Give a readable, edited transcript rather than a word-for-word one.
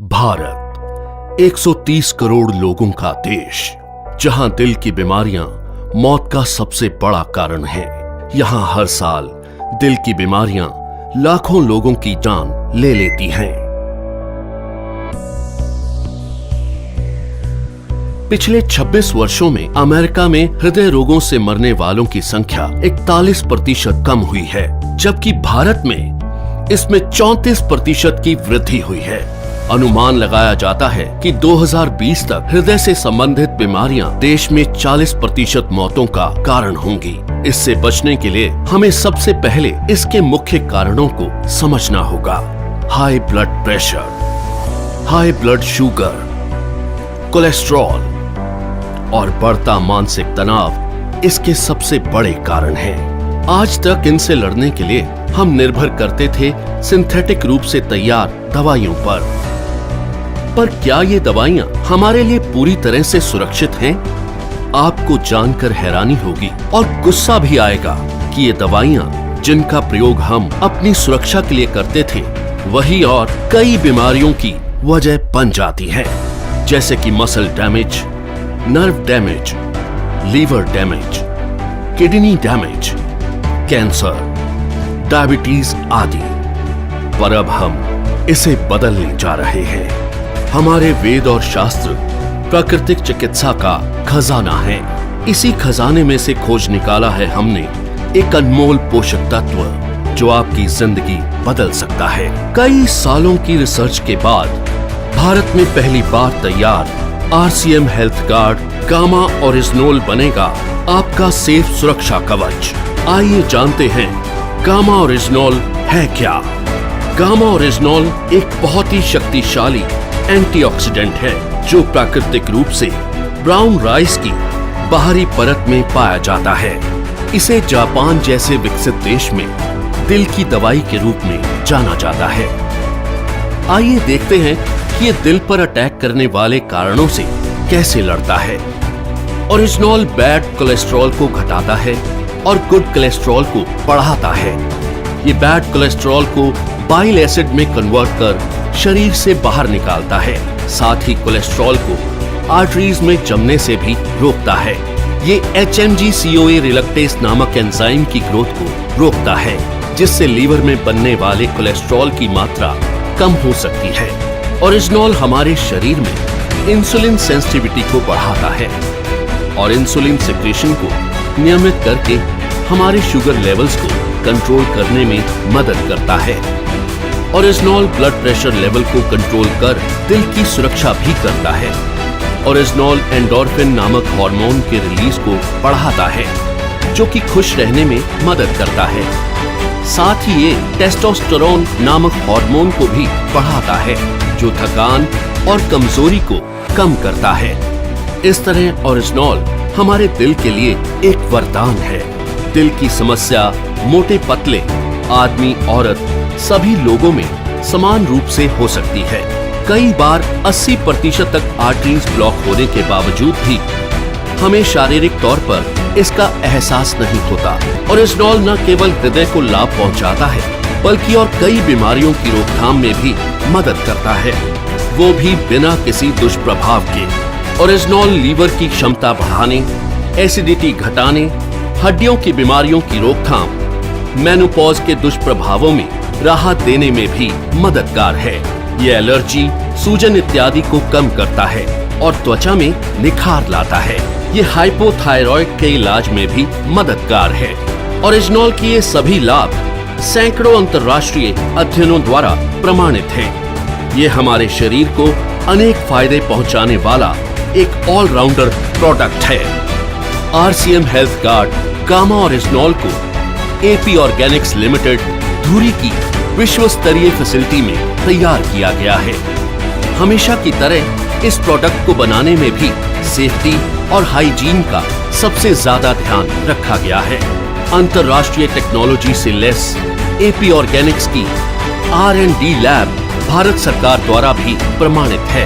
भारत 130 करोड़ लोगों का देश, जहां दिल की बीमारियां मौत का सबसे बड़ा कारण है। यहां हर साल दिल की बीमारियां लाखों लोगों की जान ले लेती हैं। पिछले 26 वर्षों में अमेरिका में हृदय रोगों से मरने वालों की संख्या 41% कम हुई है, जबकि भारत में इसमें 34% की वृद्धि हुई है। अनुमान लगाया जाता है कि 2020 तक हृदय से संबंधित बीमारियां देश में 40% मौतों का कारण होंगी। इससे बचने के लिए हमें सबसे पहले इसके मुख्य कारणों को समझना होगा। High blood pressure, high blood sugar, cholesterol और बढ़ता मानसिक तनाव इसके सबसे बड़े कारण हैं। आज तक इनसे लड़ने के लिए हम निर्भर करते थे सिंथेटिक रूप से तैयार दवाइयों पर क्या ये दवाइयां हमारे लिए पूरी तरह से सुरक्षित हैं? आपको जानकर हैरानी होगी और गुस्सा भी आएगा कि ये दवाइयां जिनका प्रयोग हम अपनी सुरक्षा के लिए करते थे, वही और कई बीमारियों की वजह बन जाती हैं, जैसे कि muscle damage, nerve damage, liver damage, kidney damage, cancer, diabetes आदि। पर अब हम इसे बदलने जा रहे हैं। हमारे वेद और शास्त्र प्राकृतिक चिकित्सा का खजाना है। इसी खजाने में से खोज निकाला है हमने एक अनमोल पोषक तत्व जो आपकी जिंदगी बदल सकता है। कई सालों की रिसर्च के बाद भारत में पहली बार तैयार RCM हेल्थ गार्ड गामा ओरिजिनोल बनेगा आपका सेफ सुरक्षा कवच। आइए जानते हैं गामा ओरिजिनोल है क्या। गामा ओरिजिनोल एक बहुत ही शक्तिशाली एंटीऑक्सीडेंट है जो प्राकृतिक रूप से ब्राउन राइस की बाहरी परत में पाया जाता है। इसे जापान जैसे विकसित देश में दिल की दवाई के रूप में जाना जाता है। आइए देखते हैं कि ये दिल पर अटैक करने वाले कारणों से कैसे लड़ता है। ओरिजिनोल बैड कोलेस्ट्रॉल को घटाता है और गुड कोलेस्ट्रॉल को बढ़ाता है। ये बैड कोलेस्ट्रॉल को बाइल एसिड में कन्वर्ट कर शरीर से बाहर निकालता है। साथ ही कोलेस्ट्रॉल को आर्टरीज में जमने से भी रोकता है। ये HMG-CoA रिलक्टेस नामक एंजाइम की ग्रोथ को रोकता है, जिससे लीवर में बनने वाले कोलेस्ट्रॉल की मात्रा कम हो सकती है। ओरिजिनोल हमारे शरीर में इंसुलिन सेंसिटिविटी को बढ़ाता है और इंसुलिन सिक्रेशन को नियमित करके हमारे शुगर लेवल्स को कंट्रोल करने में मदद करता है। ओरिजिनोल ब्लड प्रेशर लेवल को कंट्रोल कर दिल की सुरक्षा भी करता है। ओरिजिनोल एंडोर्फिन नामक हार्मोन के रिलीज को बढ़ाता है, जो कि खुश रहने में मदद करता है। साथ ही ये टेस्टोस्टेरोन नामक हार्मोन को भी बढ़ाता है, जो थकान और कमजोरी को कम करता है। इस तरह ओरिजिनोल हमारे दिल के लिए एक वरदान है। दिल की समस्या मोटे पतले, आदमी औरत सभी लोगों में समान रूप से हो सकती है। कई बार 80% तक आर्टरीज ब्लॉक होने के बावजूद भी हमें शारीरिक तौर पर इसका एहसास नहीं होता। ओरिजिनोल न केवल हृदय को लाभ पहुंचाता है, बल्कि और कई बीमारियों की रोकथाम में भी मदद करता है, वो भी बिना किसी दुष्प्रभाव के। ओरिजिनोल लीवर की क्षमता बढ़ाने, एसिडिटी घटाने, हड्डियों की बीमारियों की रोकथाम, मेनोपॉज के दुष्प्रभावों में राहत देने में भी मददगार है। ये एलर्जी, सूजन इत्यादि को कम करता है और त्वचा में निखार लाता है। ये हाइपोथायरॉइड के इलाज में भी मददगार है। ओरिजिनोल के ये सभी लाभ सैकड़ों अंतर्राष्ट्रीय अध्ययनों द्वारा प्रमाणित हैं। ये हमारे शरीर को अनेक फायदे पहुंचाने वाला एक ऑलराउंडर प्रोडक्ट है। RCM हेल्थ गार्ड गामा ओरिजिनोल को AP ऑर्गेनिक्स लिमिटेड धुरी की विश्व स्तरीय फैसिलिटी में तैयार किया गया है। हमेशा की तरह इस प्रोडक्ट को बनाने में भी सेफ्टी और हाइजीन का सबसे ज्यादा ध्यान रखा गया है। अंतर्राष्ट्रीय टेक्नोलॉजी से लेस AP ऑर्गेनिक्स की R&D लैब भारत सरकार द्वारा भी प्रमाणित है।